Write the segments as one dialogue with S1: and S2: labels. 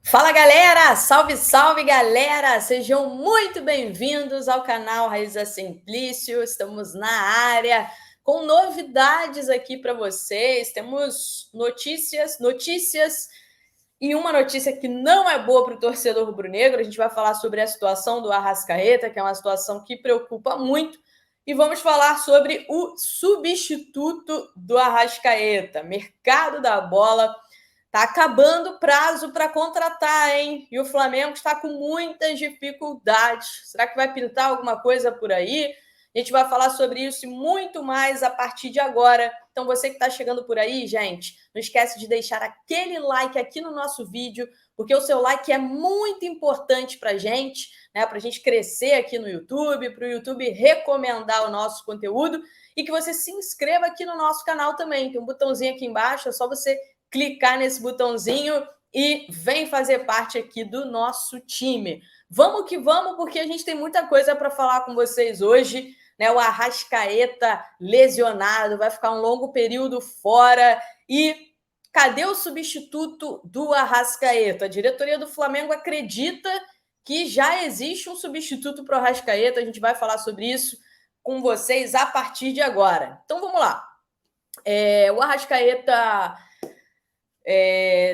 S1: Fala galera, salve, salve galera, sejam muito bem-vindos ao canal Raiza Simplício. Estamos na área com novidades aqui para vocês. Temos notícias e uma notícia que não é boa para o torcedor rubro-negro. A gente vai falar sobre a situação do Arrascaeta, que é uma situação que preocupa muito, e vamos falar sobre o substituto do Arrascaeta, mercado da bola. Tá acabando o prazo para contratar, hein? E o Flamengo está com muitas dificuldades. Será que vai pintar alguma coisa por aí? A gente vai falar sobre isso e muito mais a partir de agora. Então, você que está chegando por aí, gente, não esquece de deixar aquele like aqui no nosso vídeo, porque o seu like é muito importante para a gente, né? Para a gente crescer aqui no YouTube, para o YouTube recomendar o nosso conteúdo e que você se inscreva aqui no nosso canal também. Tem um botãozinho aqui embaixo, é só você clicar nesse botãozinho e vem fazer parte aqui do nosso time. Vamos que vamos, porque a gente tem muita coisa para falar com vocês hoje, né? O Arrascaeta lesionado, vai ficar um longo período fora. E cadê o substituto do Arrascaeta? A diretoria do Flamengo acredita que já existe um substituto para o Arrascaeta. A gente vai falar sobre isso com vocês a partir de agora. Então vamos lá. O Arrascaeta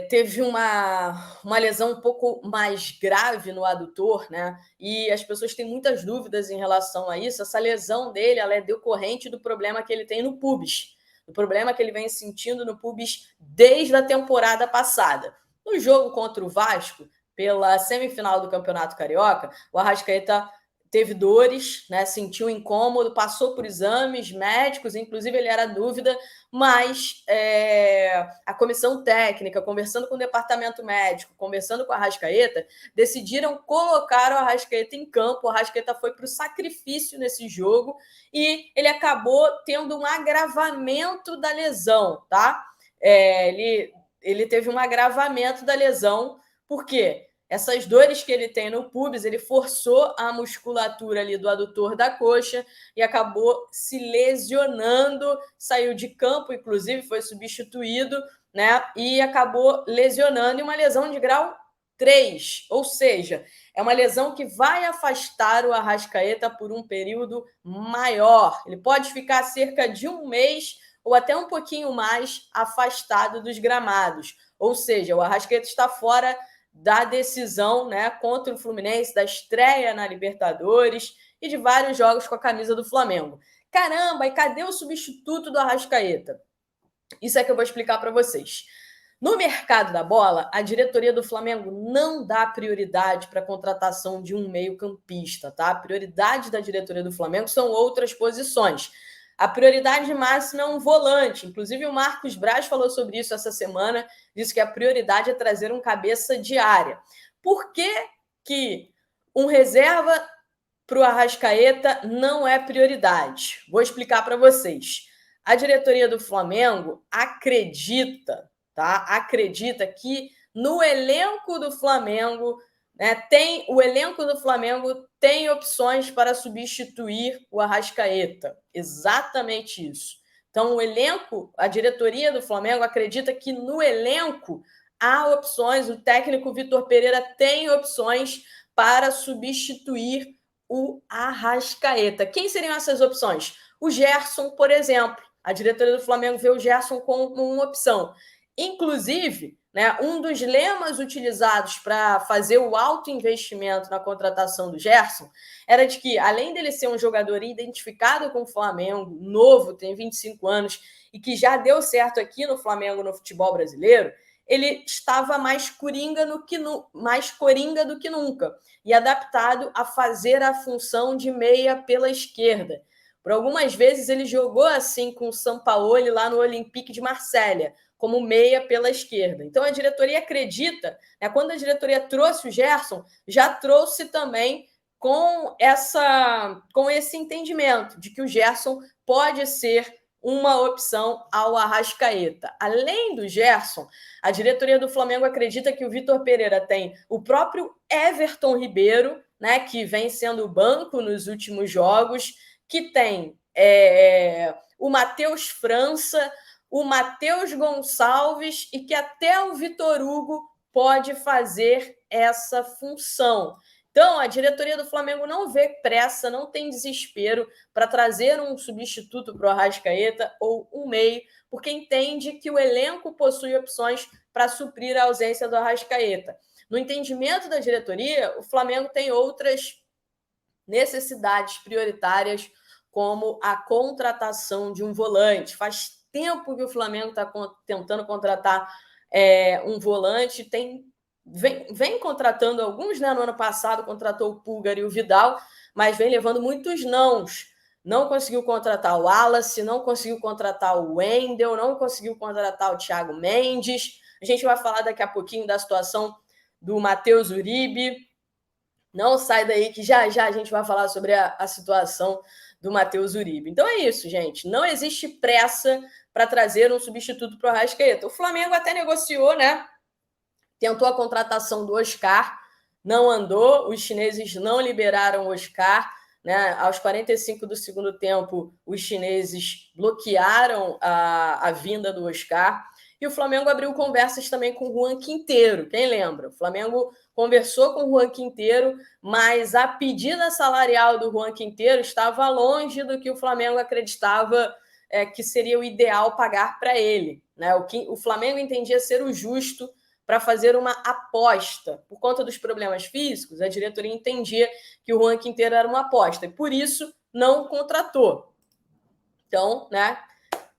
S1: teve uma lesão um pouco mais grave no adutor, né? E as pessoas têm muitas dúvidas em relação a isso. Essa lesão dele, ela é decorrente do problema que ele tem no pubis, do problema que ele vem sentindo no pubis desde a temporada passada. No jogo contra o Vasco, pela semifinal do Campeonato Carioca, o Arrascaeta teve dores, né? Sentiu incômodo, passou por exames médicos, inclusive ele era dúvida, mas a comissão técnica, conversando com o departamento médico, conversando com a Arrascaeta, decidiram colocar o Arrascaeta em campo. O Arrascaeta foi para o sacrifício nesse jogo e ele acabou tendo um agravamento da lesão, tá? Ele teve um agravamento da lesão, por quê? Essas dores que ele tem no pubis, ele forçou a musculatura ali do adutor da coxa e acabou se lesionando, saiu de campo, inclusive foi substituído, né? E acabou lesionando, e uma lesão de grau 3, ou seja, é uma lesão que vai afastar o Arrascaeta por um período maior. Ele pode ficar cerca de um mês ou até um pouquinho mais afastado dos gramados. Ou seja, o Arrascaeta está fora da decisão, né, contra o Fluminense, da estreia na Libertadores e de vários jogos com a camisa do Flamengo. Caramba, e cadê o substituto do Arrascaeta? Isso é que eu vou explicar para vocês. No mercado da bola, a diretoria do Flamengo não dá prioridade para a contratação de um meio-campista, tá? A prioridade da diretoria do Flamengo são outras posições. A prioridade máxima é um volante. Inclusive, o Marcos Braz falou sobre isso essa semana, disse que a prioridade é trazer um cabeça de área. Por que um reserva para o Arrascaeta não é prioridade? Vou explicar para vocês. A diretoria do Flamengo acredita, tá? Acredita que no elenco do Flamengo, né, o elenco do Flamengo tem opções para substituir o Arrascaeta. Exatamente isso. Então, o elenco, a diretoria do Flamengo acredita que no elenco há opções, o técnico Vitor Pereira tem opções para substituir o Arrascaeta. Quem seriam essas opções? O Gerson, por exemplo. A diretoria do Flamengo vê o Gerson como uma opção. Inclusive, né, um dos lemas utilizados para fazer o alto investimento na contratação do Gerson era de que, além dele ser um jogador identificado com o Flamengo, novo, tem 25 anos, e que já deu certo aqui no Flamengo no futebol brasileiro, ele estava mais coringa do que nunca e adaptado a fazer a função de meia pela esquerda. Por algumas vezes ele jogou assim com o Sampaoli lá no Olympique de Marselha, como meia pela esquerda. Então a diretoria acredita, né, quando a diretoria trouxe o Gerson, já trouxe também com esse entendimento de que o Gerson pode ser uma opção ao Arrascaeta. Além do Gerson, a diretoria do Flamengo acredita que o Vitor Pereira tem o próprio Everton Ribeiro, né, que vem sendo banco nos últimos jogos, que tem o Matheus França, o Matheus Gonçalves e que até o Vitor Hugo pode fazer essa função. Então, a diretoria do Flamengo não vê pressa, não tem desespero para trazer um substituto para o Arrascaeta ou um meio, porque entende que o elenco possui opções para suprir a ausência do Arrascaeta. No entendimento da diretoria, o Flamengo tem outras necessidades prioritárias, como a contratação de um volante. Faz tempo que o Flamengo está tentando contratar um volante, vem contratando alguns, né? No ano passado contratou o Pulgar e o Vidal, mas vem levando muitos nãos. Não conseguiu contratar o Wallace, não conseguiu contratar o Wendel, não conseguiu contratar o Thiago Mendes. A gente vai falar daqui a pouquinho da situação do Matheus Uribe. Não sai daí que já a gente vai falar sobre a situação do Matheus Uribe. Então é isso, gente. Não existe pressa para trazer um substituto para o Arrascaeta. O Flamengo até negociou, né? Tentou a contratação do Oscar, não andou, os chineses não liberaram o Oscar, né? Aos 45 do segundo tempo, os chineses bloquearam a vinda do Oscar, e o Flamengo abriu conversas também com o Juan Quinteiro, quem lembra? O Flamengo conversou com o Juan Quinteiro, mas a pedida salarial do Juan Quinteiro estava longe do que o Flamengo acreditava que seria o ideal pagar para ele, né? O Flamengo entendia ser o justo para fazer uma aposta. Por conta dos problemas físicos, a diretoria entendia que o Juan Quinteiro era uma aposta, e por isso não contratou. Então, né,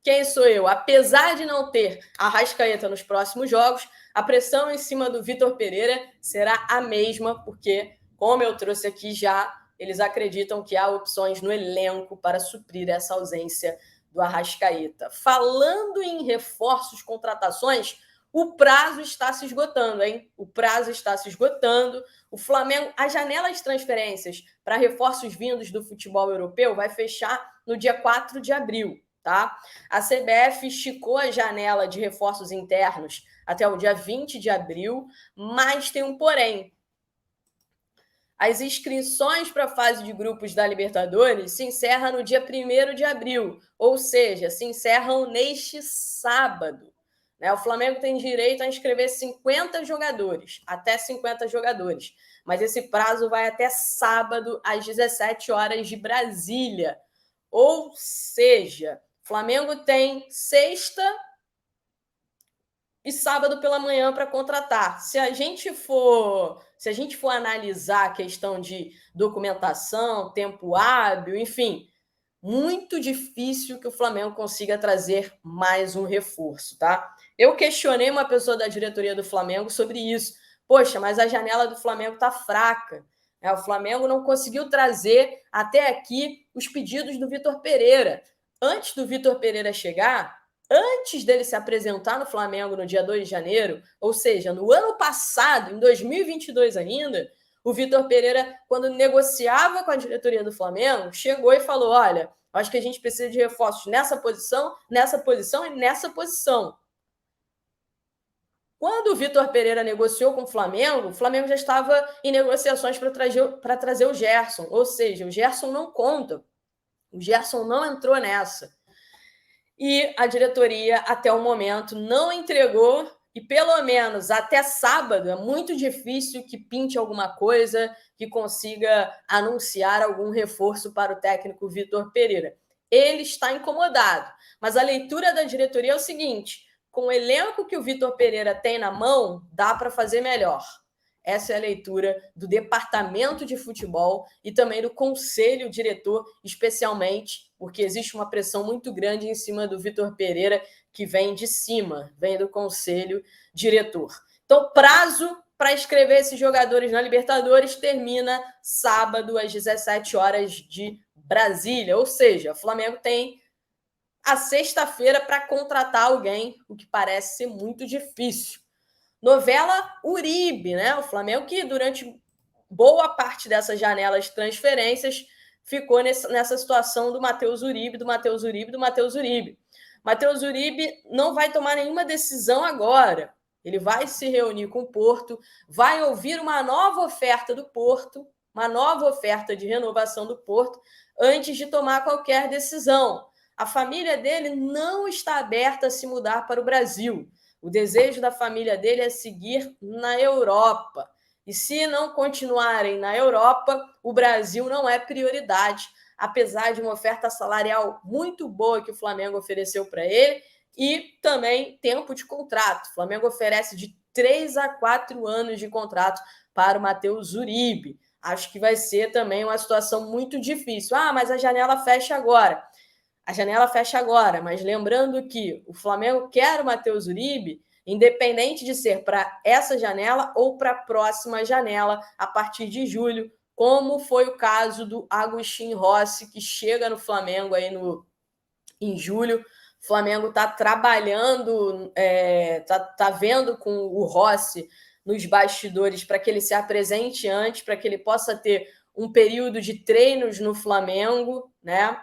S1: quem sou eu? Apesar de não ter Arrascaeta nos próximos jogos, a pressão em cima do Vitor Pereira será a mesma, porque, como eu trouxe aqui já, eles acreditam que há opções no elenco para suprir essa ausência do Arrascaeta. Falando em reforços, contratações, o prazo está se esgotando, hein? O prazo está se esgotando. O Flamengo, a janela de transferências para reforços vindos do futebol europeu vai fechar no dia 4 de abril, tá? A CBF esticou a janela de reforços internos até o dia 20 de abril, mas tem um porém. As inscrições para a fase de grupos da Libertadores se encerram no dia 1º de abril, ou seja, se encerram neste sábado. O Flamengo tem direito a inscrever 50 jogadores, até 50 jogadores, mas esse prazo vai até sábado, às 17 horas de Brasília. Ou seja, o Flamengo tem sexta e sábado pela manhã para contratar. Se a gente for analisar a questão de documentação, tempo hábil, enfim, muito difícil que o Flamengo consiga trazer mais um reforço, tá? Eu questionei uma pessoa da diretoria do Flamengo sobre isso. Poxa, mas a janela do Flamengo tá fraca. O Flamengo não conseguiu trazer até aqui os pedidos do Vitor Pereira. Antes do Vitor Pereira chegar, antes dele se apresentar no Flamengo no dia 2 de janeiro, ou seja, no ano passado, em 2022 ainda, o Vitor Pereira, quando negociava com a diretoria do Flamengo, chegou e falou: olha, acho que a gente precisa de reforços nessa posição e nessa posição. Quando o Vitor Pereira negociou com o Flamengo já estava em negociações para trazer o Gerson, ou seja, o Gerson não conta, o Gerson não entrou nessa. E a diretoria, até o momento, não entregou, e pelo menos até sábado é muito difícil que pinte alguma coisa, que consiga anunciar algum reforço para o técnico Vitor Pereira. Ele está incomodado, mas a leitura da diretoria é o seguinte: com o elenco que o Vitor Pereira tem na mão, dá para fazer melhor. Essa é a leitura do departamento de futebol e também do conselho diretor, especialmente porque existe uma pressão muito grande em cima do Vitor Pereira, que vem de cima, vem do conselho diretor. Então, prazo para inscrever esses jogadores na Libertadores termina sábado às 17 horas de Brasília, ou seja, o Flamengo tem a sexta-feira para contratar alguém, o que parece ser muito difícil. Novela Uribe, né? O Flamengo que durante boa parte dessa janela de transferências ficou nessa situação do Matheus Uribe. Matheus Uribe não vai tomar nenhuma decisão agora. Ele vai se reunir com o Porto, vai ouvir uma nova oferta do Porto, uma nova oferta de renovação do Porto, antes de tomar qualquer decisão. A família dele não está aberta a se mudar para o Brasil. O desejo da família dele é seguir na Europa. E se não continuarem na Europa, o Brasil não é prioridade, apesar de uma oferta salarial muito boa que o Flamengo ofereceu para ele e também tempo de contrato. O Flamengo oferece de 3 a 4 anos de contrato para o Matheus Uribe. Acho que vai ser também uma situação muito difícil. Mas a janela fecha agora. A janela fecha agora, mas lembrando que o Flamengo quer o Matheus Uribe, independente de ser para essa janela ou para a próxima janela, a partir de julho, como foi o caso do Agustin Rossi, que chega no Flamengo aí em julho. O Flamengo está trabalhando, tá vendo com o Rossi nos bastidores para que ele se apresente antes, para que ele possa ter um período de treinos no Flamengo, né?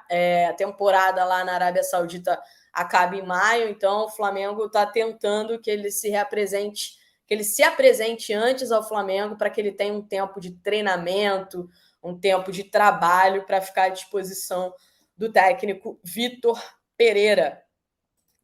S1: A temporada lá na Arábia Saudita acaba em maio, então o Flamengo está tentando que ele se apresente antes ao Flamengo para que ele tenha um tempo de treinamento, um tempo de trabalho para ficar à disposição do técnico Vitor Pereira.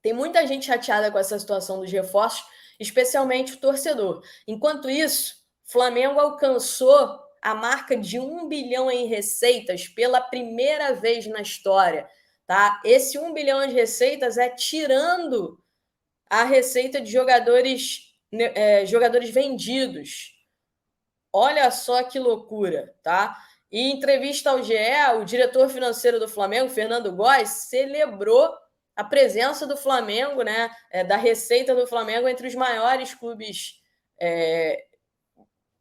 S1: Tem muita gente chateada com essa situação dos reforços, especialmente o torcedor. Enquanto isso, o Flamengo alcançou a marca de 1 bilhão em receitas pela primeira vez na história. Tá? Esse 1 bilhão de receitas é tirando a receita de jogadores vendidos. Olha só que loucura, tá? E em entrevista ao GE, o diretor financeiro do Flamengo, Fernando Góes, celebrou a presença do Flamengo, né, da receita do Flamengo entre os maiores clubes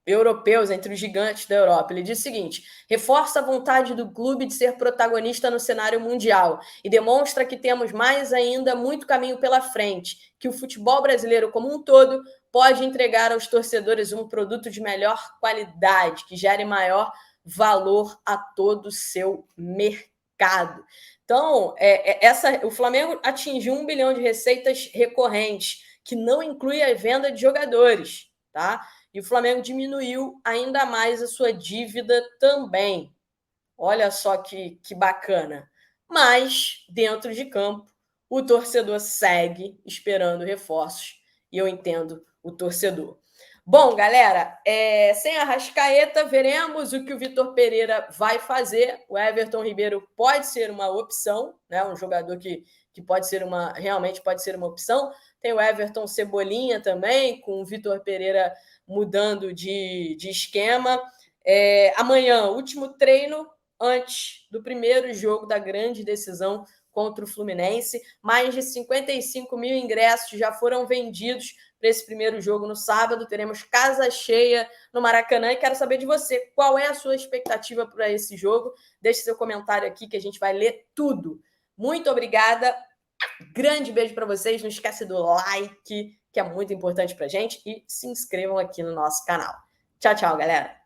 S1: europeus, entre os gigantes da Europa. Ele diz o seguinte: reforça a vontade do clube de ser protagonista no cenário mundial e demonstra que temos mais ainda muito caminho pela frente, que o futebol brasileiro como um todo pode entregar aos torcedores um produto de melhor qualidade, que gere maior valor a todo o seu mercado. Então, o Flamengo atingiu 1 bilhão de receitas recorrentes, que não inclui a venda de jogadores, tá? E o Flamengo diminuiu ainda mais a sua dívida também. Olha só que bacana. Mas, dentro de campo, o torcedor segue esperando reforços. E eu entendo o torcedor. Bom, galera, sem Arrascaeta, veremos o que o Vitor Pereira vai fazer. O Everton Ribeiro pode ser uma opção, né? Um jogador que realmente pode ser uma opção. Tem o Everton Cebolinha também, com o Vitor Pereira mudando de esquema. Amanhã, último treino antes do primeiro jogo da grande decisão contra o Fluminense. Mais de 55 mil ingressos já foram vendidos para esse primeiro jogo no sábado. Teremos casa cheia no Maracanã e quero saber de você, qual é a sua expectativa para esse jogo? Deixe seu comentário aqui que a gente vai ler tudo. Muito obrigada, grande beijo para vocês, não esquece do like, que é muito importante para a gente, e se inscrevam aqui no nosso canal. Tchau, tchau, galera!